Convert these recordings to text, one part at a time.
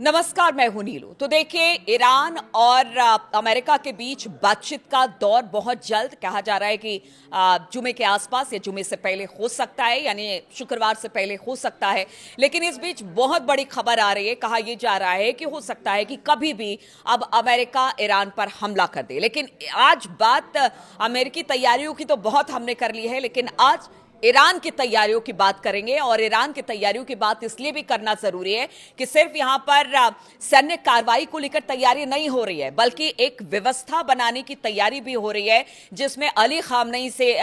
नमस्कार, मैं हूं नीलू। तो देखिए, ईरान और अमेरिका के बीच बातचीत का दौर बहुत जल्द कहा जा रहा है कि जुमे के आसपास या जुमे से पहले हो सकता है, यानी शुक्रवार से पहले हो सकता है। लेकिन इस बीच बहुत बड़ी खबर आ रही है, कहा यह जा रहा है कि हो सकता है कि कभी भी अब अमेरिका ईरान पर हमला कर दे। लेकिन आज बात अमेरिकी तैयारियों की तो बहुत हमने कर ली है, लेकिन आज ईरान की तैयारियों की बात करेंगे। और ईरान की तैयारियों की बात इसलिए भी करना जरूरी है कि सिर्फ यहां पर सैन्य कार्रवाई को लेकर तैयारी नहीं हो रही है, बल्कि एक व्यवस्था बनाने की तैयारी भी हो रही है, जिसमें अली खामनेई से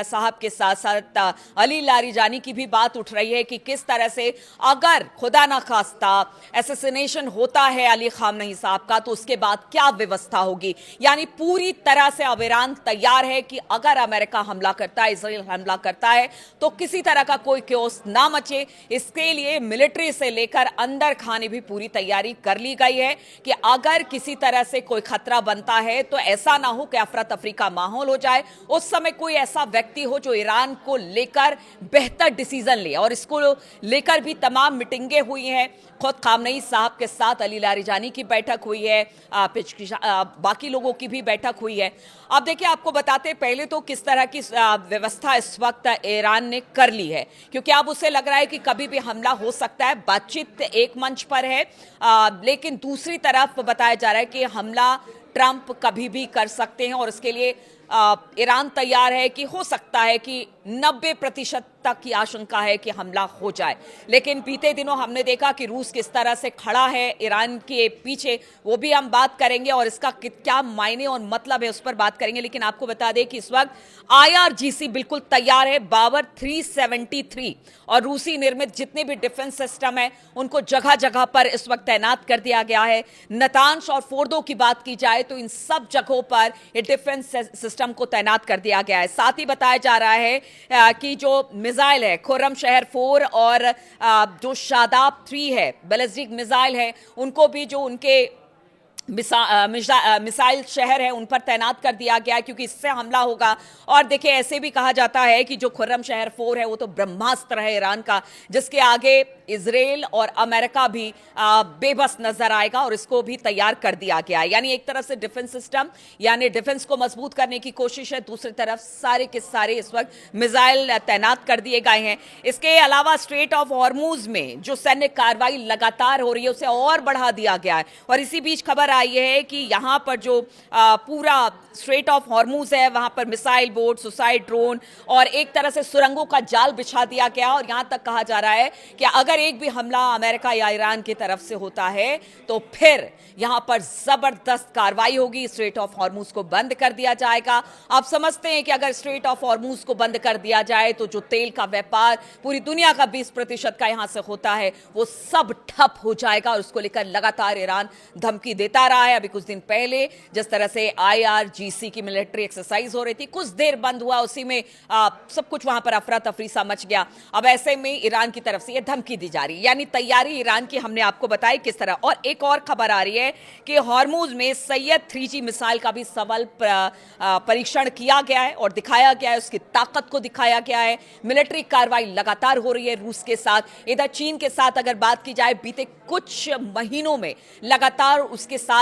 साहब के साथ साथ अली लारिजानी की भी बात उठ रही है कि किस तरह से अगर खुदा ना खास्ता एसेसिनेशन होता है अली खामनेई साहब का, तो उसके बाद क्या व्यवस्था होगी। यानी पूरी तरह से अब ईरान तैयार है कि अगर अमेरिका हमला करता है, इजराइल हमला करता है, तो किसी तरह का कोई क्योस ना मचे। इसके लिए मिलिट्री से लेकर अंदर खाने भी पूरी तैयारी कर ली गई है कि अगर किसी तरह से कोई खतरा बनता है तो ऐसा ना हो कि अफरा तफरी का माहौल हो जाए। उस समय कोई ऐसा व्यक्ति हो जो ईरान को लेकर बेहतर डिसीजन ले, और इसको लेकर भी तमाम मीटिंगें हुई हैं। खुद खामनेई साहब के साथ अली लारिजानी की बैठक हुई है, बाकी लोगों की भी बैठक हुई है। अब देखिए, आपको बताते पहले तो किस तरह की व्यवस्था इस वक्त ईरान ने कर ली है, क्योंकि अब उसे लग रहा है कि कभी भी हमला हो सकता है। बातचीत एक मंच पर है, लेकिन दूसरी तरफ बताया जा रहा है कि हमला ट्रंप कभी भी कर सकते हैं, और इसके लिए ईरान तैयार है कि हो सकता है कि 90% तक की आशंका है कि हमला हो जाए। लेकिन बीते दिनों हमने देखा कि रूस किस तरह से खड़ा है ईरान के पीछे, वो भी हम बात करेंगे, और इसका क्या मायने और मतलब है उस पर बात करेंगे। लेकिन आपको बता दें कि इस वक्त IRGC बिल्कुल तैयार है, बावर 373 और रूसी निर्मित जितने भी डिफेंस सिस्टम है उनको जगह जगह पर इस वक्त तैनात कर दिया गया है। नतांश और फोर्दो की बात की जाए तो इन सब जगहों पर ये डिफेंस सिस्टम को तैनात कर दिया गया है। साथ ही बताया जा रहा है कि जो मिसाइल है खुर्रमशहर 4 और जो शादाब 3 है, बैलिस्टिक मिसाइल है, उनको भी जो उनके मिसाइल शहर है उन पर तैनात कर दिया गया है, क्योंकि इससे हमला होगा। और देखिए, ऐसे भी कहा जाता है कि जो खुर्रमशहर 4 है वो तो ब्रह्मास्त्र है ईरान का, जिसके आगे इजराइल और अमेरिका भी बेबस नजर आएगा, और इसको भी तैयार कर दिया गया है। यानी एक तरफ से डिफेंस सिस्टम, यानी डिफेंस को मजबूत करने की कोशिश है, दूसरी तरफ सारे के सारे इस वक्त मिसाइल तैनात कर दिए गए हैं। इसके अलावा स्ट्रेट ऑफ हॉर्मुज में जो सैन्य कार्रवाई लगातार हो रही है उसे और बढ़ा दिया गया है। और इसी बीच खबर आई है कि यहां पर जो पूरा स्ट्रेट ऑफ हॉर्मुज है वहां पर मिसाइल बोट, सुसाइड ड्रोन और एक तरह से सुरंगों का जाल बिछा दिया गया। और यहां तक कहा जा रहा है कि अगर एक भी हमला अमेरिका या ईरान की तरफ से होता है तो फिर यहां पर जबरदस्त कार्रवाई होगी, स्ट्रेट ऑफ हॉर्मुज को बंद कर दिया जाएगा। आप समझते हैं कि अगर स्ट्रेट ऑफ हॉर्मुज को बंद कर दिया जाए तो जो तेल का व्यापार पूरी दुनिया का 20% का यहां से होता है वो सब ठप हो जाएगा, और उसको लेकर लगातार ईरान धमकी देता रहा है। अभी कुछ दिन पहले जिस तरह से IRGC की मिलिट्री एक्सरसाइज हो रही थी, कुछ देर बंद हुआ, उसी में सब कुछ वहां पर अफरा तफरी सा मच गया। अब ऐसे में ईरान की तरफ से यह धमकी दी जा रही है, यानी तैयारी ईरान की हमने आपको बताई किस तरह। और एक और खबर आ रही है कि हॉर्मुज में सैयद 3G मिसाइल का भी सफल परीक्षण किया गया है और दिखाया गया है, उसकी ताकत को दिखाया गया है। मिलिट्री कार्रवाई लगातार हो रही है रूस के साथ। इधर चीन के साथ अगर बात की जाए, बीते कुछ महीनों में लगातार उसके साथ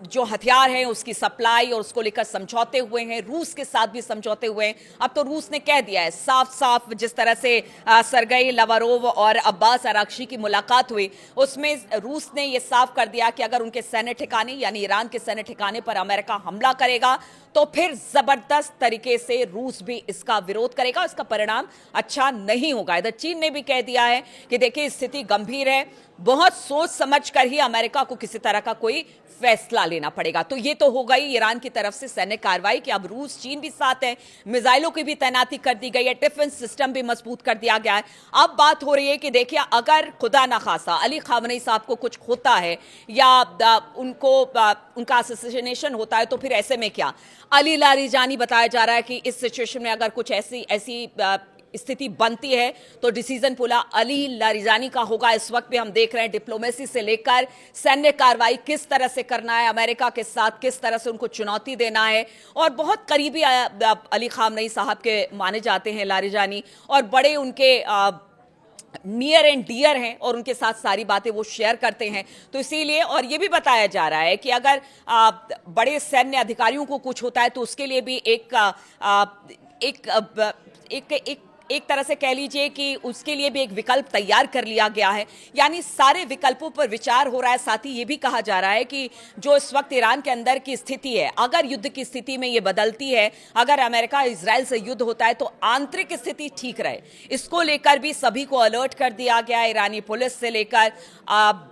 जो हथियार हैं उसकी सप्लाई और उसको लेकर समझौते हुए हैं, रूस के साथ भी समझौते हुए हैं। अब तो रूस ने कह दिया है साफ साफ, जिस तरह से सरगेई लावरोव और अब्बास अराक्ची की मुलाकात हुई, उसमें रूस ने यह साफ कर दिया कि अगर उनके सैन्य ठिकाने यानी ईरान के सैन्य ठिकाने पर अमेरिका हमला करेगा तो फिर जबरदस्त तरीके से रूस भी इसका विरोध करेगा, इसका परिणाम अच्छा नहीं होगा। इधर चीन ने भी कह दिया है कि देखिए, स्थिति गंभीर है, बहुत सोच समझ कर ही अमेरिका को किसी तरह का कोई फैसला लेना पड़ेगा। तो ये तो हो गई ईरान की तरफ से सैन्य कार्रवाई कि अब रूस चीन भी साथ है, मिसाइलों की भी तैनाती कर दी गई है, डिफेंस सिस्टम भी मजबूत कर दिया गया है। अब बात हो रही है कि देखिए, अगर खुदा ना खासा अली खामनेई साहब को कुछ होता है या उनका असैसिनेशन होता है तो फिर ऐसे में क्या। अली लारिजानी बताया जा रहा है कि इस सिचुएशन में अगर कुछ ऐसी स्थिति बनती है तो डिसीजन पूरा अली लारिजानी का होगा। इस वक्त भी हम देख रहे हैं डिप्लोमेसी से लेकर सैन्य कार्रवाई किस तरह से करना है, अमेरिका के साथ किस तरह से उनको चुनौती देना है। और बहुत करीबी अली खामनेई साहब के माने जाते हैं लारिजानी, और बड़े उनके नियर एंड डियर हैं और उनके साथ सारी बातें वो शेयर करते हैं। तो इसीलिए, और ये भी बताया जा रहा है कि अगर बड़े सैन्य अधिकारियों को कुछ होता है तो उसके लिए भी एक एक तरह से कह लीजिए कि उसके लिए भी एक विकल्प तैयार कर लिया गया है। यानी सारे विकल्पों पर विचार हो रहा है। साथ ही ये भी कहा जा रहा है कि जो इस वक्त ईरान के अंदर की स्थिति है, अगर युद्ध की स्थिति में ये बदलती है, अगर अमेरिका इजराइल से युद्ध होता है तो आंतरिक स्थिति ठीक रहे, इसको लेकर भी सभी को अलर्ट कर दिया गया है। ईरानी पुलिस से लेकर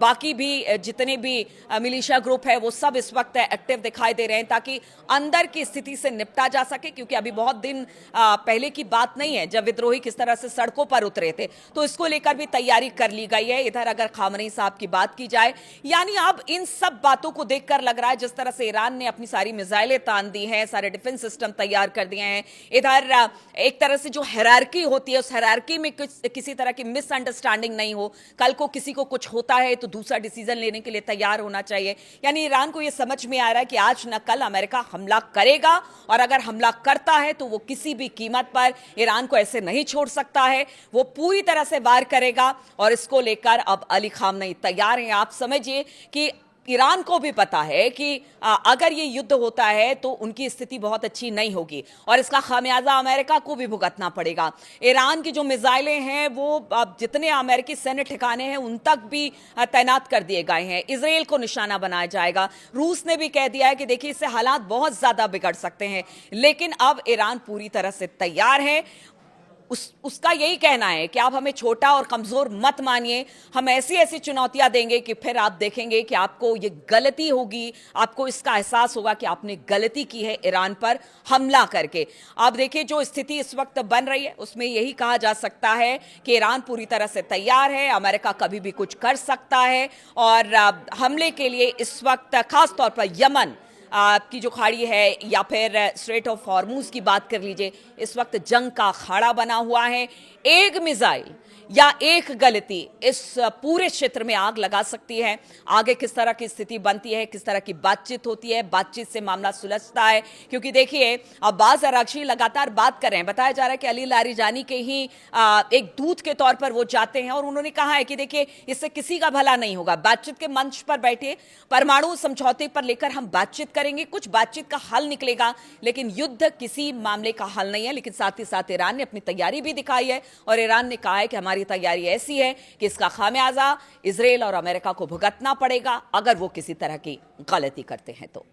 बाकी भी जितने भी मिलिशिया ग्रुप है वो सब इस वक्त एक्टिव दिखाई दे रहे हैं ताकि अंदर की स्थिति से निपटा जा सके। क्योंकि अभी बहुत दिन पहले की बात नहीं है जब विद्रोही किस तरह से सड़कों पर उतरे थे, तो इसको लेकर भी तैयारी कर ली गई है। इधर अगर खामनेई साहब की बात की जाए, यानी अब इन सब बातों को देखकर लग रहा है जिस तरह से ईरान ने अपनी सारी मिसाइलें तान दी हैं, सारे डिफेंस सिस्टम तैयार कर दिए हैं, इधर एक तरह से जो हायरार्की होती है उस हायरार्की में किसी तरह की मिसअंडरस्टैंडिंग नहीं हो, कल को किसी को कुछ होता है तो दूसरा डिसीजन लेने के लिए तैयार होना चाहिए। यानी ईरान को यह समझ में आ रहा है कि आज न कल अमेरिका हमला करेगा और अगर हमला करता है तो वो किसी भी कीमत पर ईरान को ऐसे नहीं छोड़ सकता है, वो पूरी तरह से वार करेगा। और इसको लेकर अब अली खामनेई तैयार हैं। आप समझिए कि ईरान को भी पता है कि अगर ये युद्ध होता है तो उनकी स्थिति बहुत अच्छी नहीं होगी और इसका खामियाजा अमेरिका को भी भुगतना पड़ेगा। ईरान की जो मिसाइलें हैं वो जितने अमेरिकी सैन्य ठिकाने हैं उन तक भी तैनात कर दिए गए हैं। इजराइल को निशाना बनाया जाएगा। रूस ने भी कह दिया है कि देखिए इससे हालात बहुत ज्यादा बिगड़ सकते हैं, लेकिन अब ईरान पूरी तरह से तैयार है। उसका यही कहना है कि आप हमें छोटा और कमजोर मत मानिए, हम ऐसी ऐसी चुनौतियां देंगे कि फिर आप देखेंगे कि आपको ये गलती होगी, आपको इसका एहसास होगा कि आपने गलती की है ईरान पर हमला करके। आप देखिए जो स्थिति इस वक्त बन रही है उसमें यही कहा जा सकता है कि ईरान पूरी तरह से तैयार है, अमेरिका कभी भी कुछ कर सकता है और हमले के लिए इस वक्त खासतौर पर यमन की जो खाड़ी है या फिर स्ट्रेट ऑफ हॉर्मूज की बात कर लीजिए, इस वक्त जंग का अखाड़ा बना हुआ है। एक मिसाइल या एक गलती इस पूरे क्षेत्र में आग लगा सकती है। आगे किस तरह की स्थिति बनती है, किस तरह की बातचीत होती है, बातचीत से मामला सुलझता है। क्योंकि देखिए अब्बास अरागची लगातार बात कर रहे हैं, बताया जा रहा है कि अली लारिजानी के ही एक दूत के तौर पर वो जाते हैं और उन्होंने कहा है कि देखिए इससे किसी का भला नहीं होगा, बातचीत के मंच पर बैठे परमाणु समझौते पर लेकर हम बातचीत करेंगे, कुछ बातचीत का हल निकलेगा, लेकिन युद्ध किसी मामले का हल नहीं है। लेकिन साथ ही साथ ईरान ने अपनी तैयारी भी दिखाई है और ईरान ने कहा है कि हमारी तैयारी ऐसी है कि इसका खामियाजा इजराइल और अमेरिका को भुगतना पड़ेगा अगर वो किसी तरह की गलती करते हैं तो।